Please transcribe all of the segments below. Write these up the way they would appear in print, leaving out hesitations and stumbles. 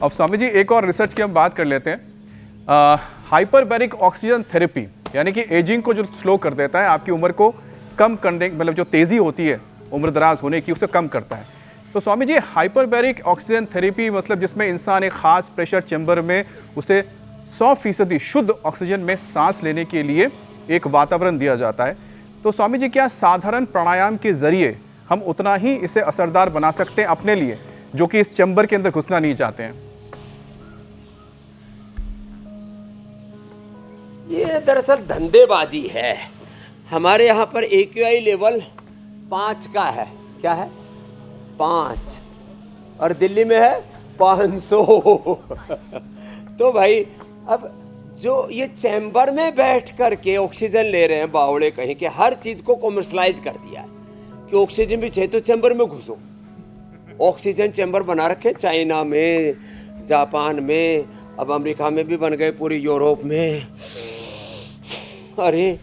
अब स्वामी जी एक और रिसर्च की हम बात कर लेते हैं। हाइपरबैरिक ऑक्सीजन थेरेपी यानी कि एजिंग को जो स्लो कर देता है, आपकी उम्र को कम करने, मतलब जो तेज़ी होती है उम्र दराज होने की, उसे कम करता है। तो Swami ji hyperbaric oxygen therapy मतलब जिसमें इंसान एक ख़ास प्रेशर चैम्बर में उसे 100% शुद्ध ऑक्सीजन में सांस लेने के लिए एक वातावरण दिया जाता है। तो स्वामी जी क्या साधारण प्राणायाम के ज़रिए हम उतना ही इसे असरदार बना सकते हैं अपने लिए, जो कि इस चैम्बर के अंदर घुसना नहीं चाहते हैं? ये दरअसल धंधेबाजी है। हमारे यहाँ पर AQI लेवल 5 का है। क्या है? 5। और दिल्ली में है 500। तो भाई अब जो ये चैम्बर में बैठ करके ऑक्सीजन ले रहे हैं बावड़े कहीं के, हर चीज को कॉमर्शलाइज कर दिया है कि ऑक्सीजन भी चाहिए तो चैम्बर में घुसो। ऑक्सीजन चैम्बर बना रखे चाइना में, जापान में, अब अमेरिका में भी बन गए, पूरी यूरोप में। अरे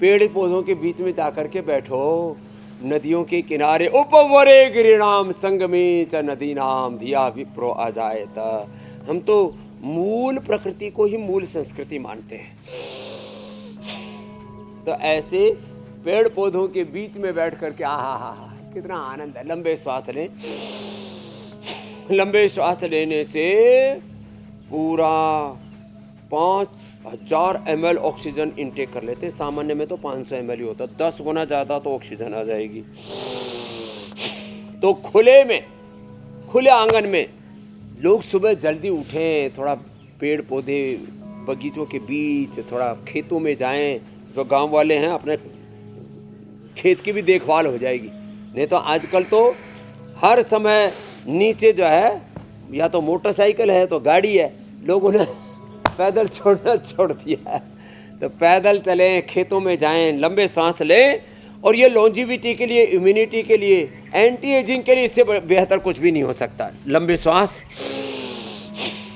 पेड़ पौधों के बीच में जाकर के बैठो, नदियों के किनारे, उपवरे गिरिणाम संगमे च नदी नाम धिया विप्रो आ जाए। हम तो मूल प्रकृति को ही मूल संस्कृति मानते हैं। तो ऐसे पेड़ पौधों के बीच में बैठ करके आहा कितना आनंद है। लंबे श्वास लें। लंबे श्वास लेने से पूरा 5000 ml ऑक्सीजन इनटेक कर लेते हैं। सामान्य में तो 500 ml ही होता, 10 गुना ज्यादा तो ऑक्सीजन आ जाएगी। तो खुले में, खुले आंगन में लोग सुबह जल्दी उठें, थोड़ा पेड़ पौधे बगीचों के बीच, थोड़ा खेतों में जाएं। जो गांव वाले हैं अपने खेत की भी देखभाल हो जाएगी। नहीं तो आजकल तो हर समय नीचे जो है या तो मोटरसाइकिल है तो गाड़ी है, लोगों ने पैदल छोड़ना छोड़ दिया है। तो पैदल चलें, खेतों में जाएं, लंबे सांस लें। और ये लॉन्जिविटी के लिए, इम्यूनिटी के लिए, एंटी एजिंग के लिए इससे बेहतर कुछ भी नहीं हो सकता। लंबे सांस,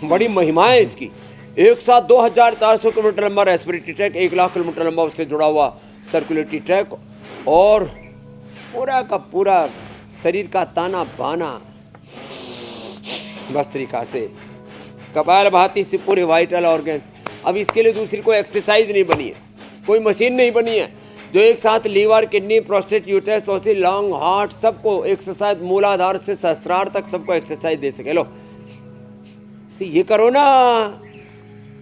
बड़ी महिमा है इसकी। एक साथ 2400 किलोमीटर लंबा रेस्पिरेटरी ट्रैक, 1 लाख किलोमीटर लंबा उससे जुड़ा हुआ सर्कुलेटरी ट्रैक, और पूरा का पूरा शरीर का ताना बाना भस्त्रिका से, कपालभाति से पूरे वाइटल ऑर्गन्स। अब इसके लिए दूसरी कोई एक्सरसाइज नहीं बनी है, कोई मशीन नहीं बनी है जो एक साथ लीवर, किडनी, प्रोस्टेट, यूट्रस, ओसी, लंग, हार्ट सबको एक्सरसाइज, मूलाधार से सहस्रार तक सबको एक्सरसाइज दे सके। लो तो ये करो ना।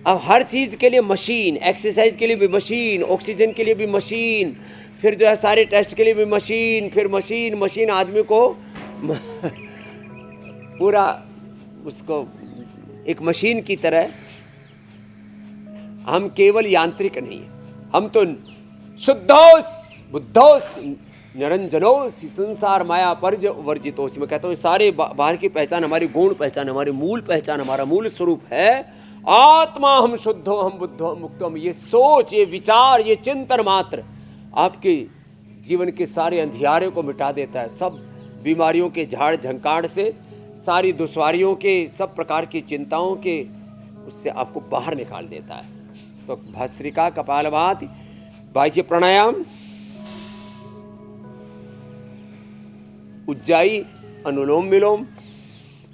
अब हर चीज के लिए मशीन, एक्सरसाइज के लिए भी मशीन, ऑक्सीजन के लिए भी मशीन, फिर जो है सारे टेस्ट के लिए भी मशीन, फिर मशीन मशीन आदमी को पूरा उसको एक मशीन की तरह। हम केवल यांत्रिक नहीं है, हम तो शुद्धोस बुद्धोस निरंजनोस संसार माया पर्ज वर्जितोस। मैं कहता हूँ सारे बाहर की पहचान हमारी गौण पहचान, हमारी मूल पहचान, हमारा मूल स्वरूप है आत्मा। हम शुद्धो, हम बुद्धो, हम मुक्तो। हम ये सोच, ये विचार, ये चिंतन मात्र आपके जीवन के सारे अंधियारे को मिटा देता है। सब बीमारियों के झाड़ झंकार से, सारी दुश्वारियों के, सब प्रकार की चिंताओं के, उससे आपको बाहर निकाल देता है। तो भस्त्रिका, कपालभाति, बाह्य प्राणायाम, उज्जाई, अनुलोम विलोम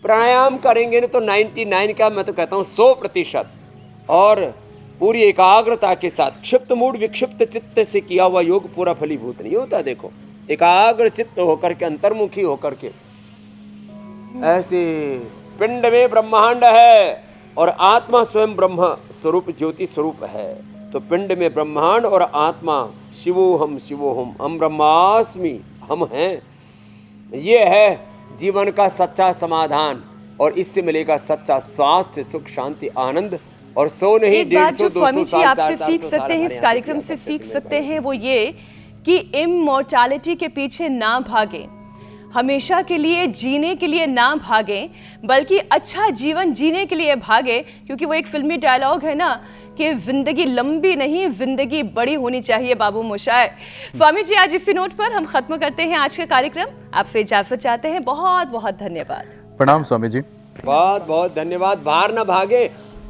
प्राणायाम करेंगे ना तो 99 का, मैं तो कहता हूँ 100%, और पूरी एकाग्रता के साथ क्षिप्त मूड विक्षिप्त चित्त से किया हुआ योग पूरा फलीभूत नहीं होता। देखो एकाग्र चित्त होकर के, अंतर्मुखी होकर के, ऐसे पिंड में ब्रह्मांड है और आत्मा स्वयं ब्रह्म स्वरूप ज्योति स्वरूप है। तो पिंड में ब्रह्मांड और आत्मा, शिवोहम शिवोहम, हम ब्रह्मास्मि, हम हैं। ये है जीवन का सच्चा समाधान, और इससे मिलेगा सच्चा स्वास्थ्य, सुख, शांति, आनंद। और 100 नहीं 150 जो स्वामी जी आपसे सीख सकते हैं, इस कार्यक्रम से सीख सकते हैं, वो ये कि इमॉर्टैलिटी के पीछे ना भागें, हमेशा के लिए जीने के लिए ना भागें, बल्कि अच्छा जीवन जीने के लिए भागें। क्योंकि वो एक फिल्मी डायलॉग है ना कि जिंदगी लंबी नहीं, जिंदगी बड़ी होनी चाहिए बाबू मोशाय। स्वामी जी आज इसी नोट पर हम खत्म करते हैं आज का कार्यक्रम। आपसे इजाजत चाहते हैं। बहुत बहुत धन्यवाद। प्रणाम स्वामी जी। बहुत बहुत धन्यवाद। बाहर ना भागे,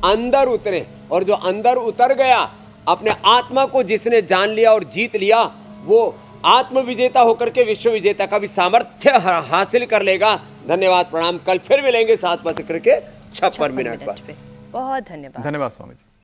अंदर उतरे, और जो अंदर उतर गया, अपने आत्मा को जिसने जान लिया और जीत लिया, वो आत्म विजेता होकर के विश्व विजेता का भी सामर्थ्य हासिल कर लेगा। धन्यवाद, प्रणाम। कल फिर मिलेंगे 7 बजे करके 56 मिनट पर। बहुत धन्यवाद। धन्यवाद स्वामी जी।